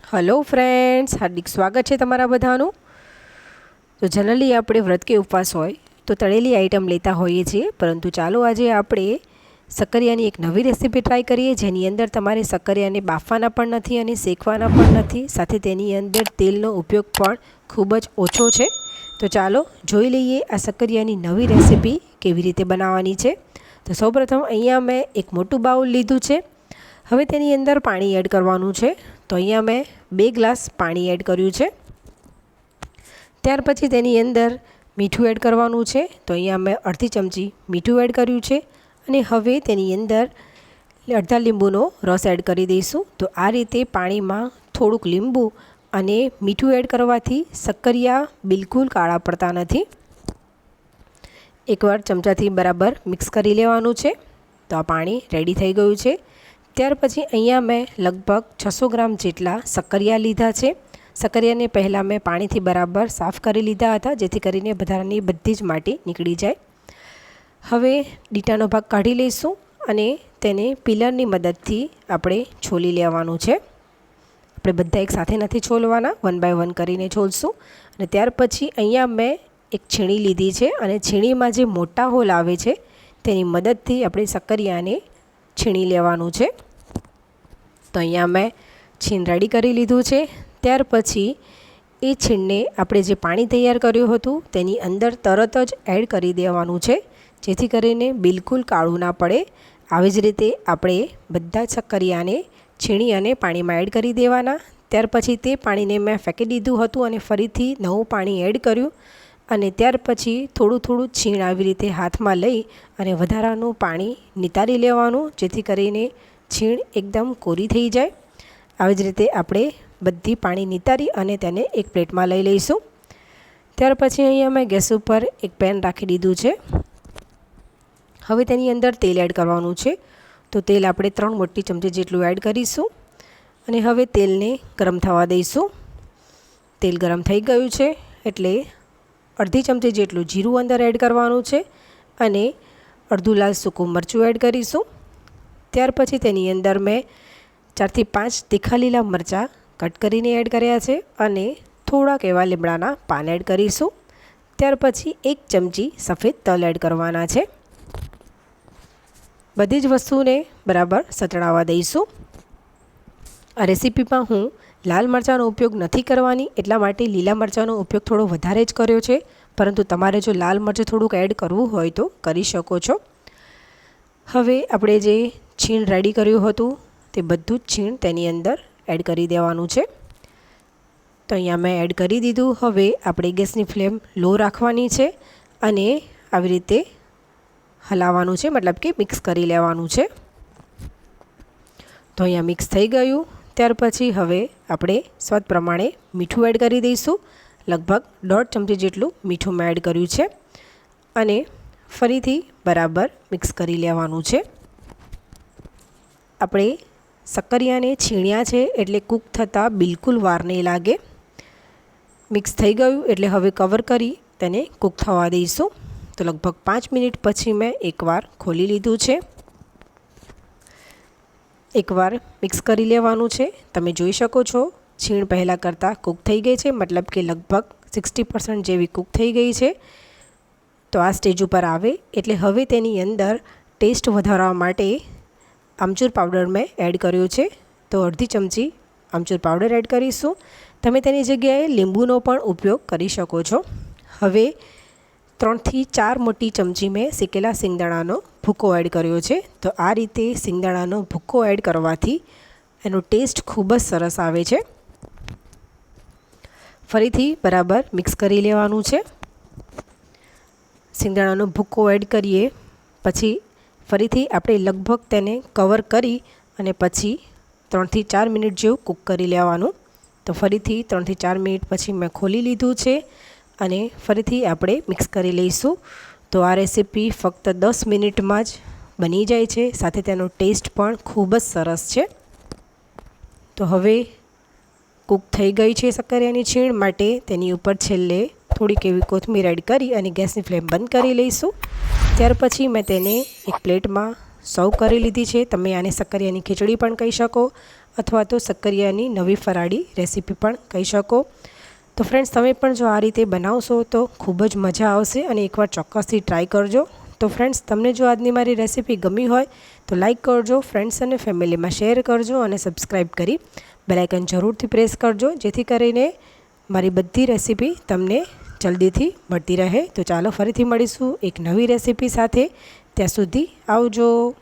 Hello friends, हार्दिक स्वागत है तमारा बधाનું। तो जनरली આપણે વ્રત કે ઉપવાસ હોય તો તળેલી આઈટમ લેતા હોઈએ છીએ, પરંતુ ચાલો આજે આપણે સક્કરિયાની એક નવી રેસીપી ટ્રાય કરીએ, જેની અંદર તમારે સક્કરિયાને બાફવાના પણ નથી અને શેકવાના પણ નથી, સાથે તેની અંદર તેલનો ઉપયોગ પણ ખૂબ જ ઓછો છે। તો ચાલો જોઈ લઈએ આ સક્કરિયાની નવી રેસીપી કેવી રીતે બનાવવાની છે। તો સૌપ્રથમ અહીંયા મેં એક મોટું બાઉલ લીધું છે। હવે તેની અંદર પાણી એડ કરવાનું છે। તો અહીંયા મેં 2 ગ્લાસ પાણી એડ કર્યું છે। ત્યાર પછી તેની અંદર મીઠું એડ કરવાનું છે। તો અહીંયા મેં અડધી ચમચી મીઠું એડ કર્યું છે અને હવે તેની અંદર અડધા લીંબુનો રસ એડ કરી દઈશું। તો આ રીતે પાણીમાં થોડુંક લીંબુ અને મીઠું એડ કરવાથી સક્કરિયા બિલકુલ કાળા પડતા નથી। એકવાર ચમચાથી બરાબર મિક્સ કરી લેવાનું છે। તો આ પાણી રેડી થઈ ગયું છે। ત્યાર પછી અહીંયા મેં લગભગ 600 ગ્રામ જેટલા સક્કરિયા લીધા છે। સક્કરિયાને પહેલાં મેં પાણીથી બરાબર સાફ કરી લીધા હતા, જેથી કરીને વધારાની બધી જ માટી નીકળી જાય। હવે ડીટાનો ભાગ કાઢી લઈશું અને તેને પીલરની મદદથી આપણે છોલી લેવાનું છે। આપણે બધા એક સાથે નથી છોલવાના, 1 બાય 1 કરીને છોલશું। અને ત્યાર પછી અહીંયા મેં એક છીણી લીધી છે અને છીણીમાં જે મોટા હોલ આવે છે તેની મદદથી આપણે સક્કરિયાને છીણી લેવાનું છે। તો અહીંયા મેં છીણ રેડી કરી લીધું છે। ત્યાર પછી એ છીણને આપણે જે પાણી તૈયાર કર્યું હતું તેની અંદર તરત જ એડ કરી દેવાનું છે, જેથી કરીને બિલકુલ કાળું ના પડે। આવી જ રીતે આપણે બધા જ સક્કરિયાને છીણી અને પાણીમાં એડ કરી દેવાના। ત્યાર પછી તે પાણીને મેં ફેંકી દીધું હતું અને ફરીથી નવું પાણી એડ કર્યું અને ત્યાર પછી થોડું થોડું છીણ આવી રીતે હાથમાં લઈ અને વધારાનું પાણી નિતારી લેવાનું, જેથી કરીને છીણ એકદમ કોરી થઈ જાય। આવી જ રીતે આપણે બધી પાણી નિતારી અને તેને એક પ્લેટમાં લઈ લઈશું। ત્યાર પછી અહીંયા મેં ગેસ ઉપર એક પેન રાખી દીધું છે। હવે તેની અંદર તેલ એડ કરવાનું છે। તો તેલ આપણે 3 મોટી ચમચી જેટલું એડ કરીશું અને હવે તેલને ગરમ થવા દઈશું। તેલ ગરમ થઈ ગયું છે એટલે અડધી ચમચી જેટલું જીરું અંદર એડ કરવાનું છે અને અડધું લાલ સૂકું મરચું એડ કરીશું। ત્યાર પછી તેની અંદર મેં 4 થી 5 તીખા લીલા મરચાં કટ કરીને એડ કર્યા છે અને થોડાક એવા લીમડાના પાન એડ કરીશું। ત્યાર પછી 1 ચમચી સફેદ તલ એડ કરવાના છે। બધી જ વસ્તુને બરાબર સતળાવવા દઈશું। આ રેસીપીમાં હું લાલ મરચાંનો ઉપયોગ નથી કરવાની, એટલા માટે લીલા મરચાંનો ઉપયોગ થોડો વધારે જ કર્યો છે, પરંતુ તમારે જો લાલ મરચું થોડુંક એડ કરવું હોય તો કરી શકો છો। હવે આપણે જે છીણ રેડી કર્યું હતું તે બધું જ છીણ તેની અંદર એડ કરી દેવાનું છે। તો અહીંયા મેં એડ કરી દીધું। હવે આપણે ગેસની ફ્લેમ લો રાખવાની છે અને આવી રીતે હલાવવાનું છે, મતલબ કે મિક્સ કરી લેવાનું છે। તો અહીંયા મિક્સ થઈ ગયું। ત્યાર પછી હવે આપણે સ્વાદ પ્રમાણે મીઠું એડ કરી દઈશું। લગભગ 1.5 ચમચી જેટલું મીઠું મેં એડ કર્યું છે અને ફરીથી બરાબર મિક્સ કરી લેવાનું છે। આપણે સક્કરિયાને છીણ્યા છે એટલે કૂક થતાં બિલકુલ વાર નહીં લાગે। મિક્સ થઈ ગયું એટલે હવે કવર કરી તેને કૂક થવા દઈશું। તો લગભગ 5 મિનિટ પછી મેં એકવાર ખોલી લીધું છે। એકવાર મિક્સ કરી લેવાનું છે। તમે જોઈ શકો છો છીણ પહેલાં કરતાં કૂક થઈ ગઈ છે, મતલબ કે લગભગ 60% જેવી કૂક થઈ ગઈ છે। તો આ સ્ટેજ ઉપર આવે એટલે હવે તેની અંદર ટેસ્ટ વધારવા માટે આમચૂર પાવડર મેં એડ કર્યો છે। તો અડધી ચમચી આમચૂર પાવડર એડ કરીશું। તમે તેની જગ્યાએ લીંબુનો પણ ઉપયોગ કરી શકો છો। હવે 3 થી 4 મોટી ચમચી મેં શેકેલા સિંગદાણાનો ભૂકો એડ કર્યો છે। તો આ રીતે સિંગદાણાનો ભૂકો એડ કરવાથી એનો ટેસ્ટ ખૂબ જ સરસ આવે છે। ફરીથી બરાબર મિક્સ કરી લેવાનું છે। સિંગદાણાનો ભૂકો એડ કરીએ પછી ફરીથી આપણે લગભગ તેને કવર કરી અને પછી 3 થી 4 મિનિટ જેવું કૂક કરી લેવાનું। તો ફરીથી 3 થી 4 મિનિટ પછી મેં ખોલી લીધું છે અને ફરીથી આપણે મિક્સ કરી લઈશું। તો આ રેસીપી ફક્ત 10 મિનિટમાં જ બની જાય છે, સાથે તેનો ટેસ્ટ પણ ખૂબ જ સરસ છે। તો હવે કૂક થઈ ગઈ છે સક્કરિયાની છીણ, માટે તેની ઉપર છેલ્લે થોડીક એવી કોથમીર એડ કરી અને ગેસની ફ્લેમ બંધ કરી લઈશું। ત્યાર પછી મેં તેને એક પ્લેટમાં સર્વ કરી લીધી છે। તમે આને સક્કરિયાની ખીચડી પણ કહી શકો અથવા તો શક્કરિયાની નવી ફરાળી રેસીપી પણ કહી શકો. તો ફ્રેન્ડ્સ, તમે પણ જો આ રીતે બનાવશો તો ખૂબ જ મજા આવશે અને એકવાર ચોક્કસથી ટ્રાય કરજો. તો ફ્રેન્ડ્સ, તમને જો આજની મારી રેસીપી ગમી હોય તો લાઈક કરજો, ફ્રેન્ડ્સ અને ફેમિલીમાં શેર કરજો અને સબસ્ક્રાઈબ કરી બેલ આઇકન જરૂરથી પ્રેસ કરજો, જેથી કરીને મારી બધી રેસીપી તમને જલ્દીથી મળતી રહે. તો ચાલો ફરીથી મળીશું એક નવી રેસીપી સાથે. ત્યાં સુધી આવજો.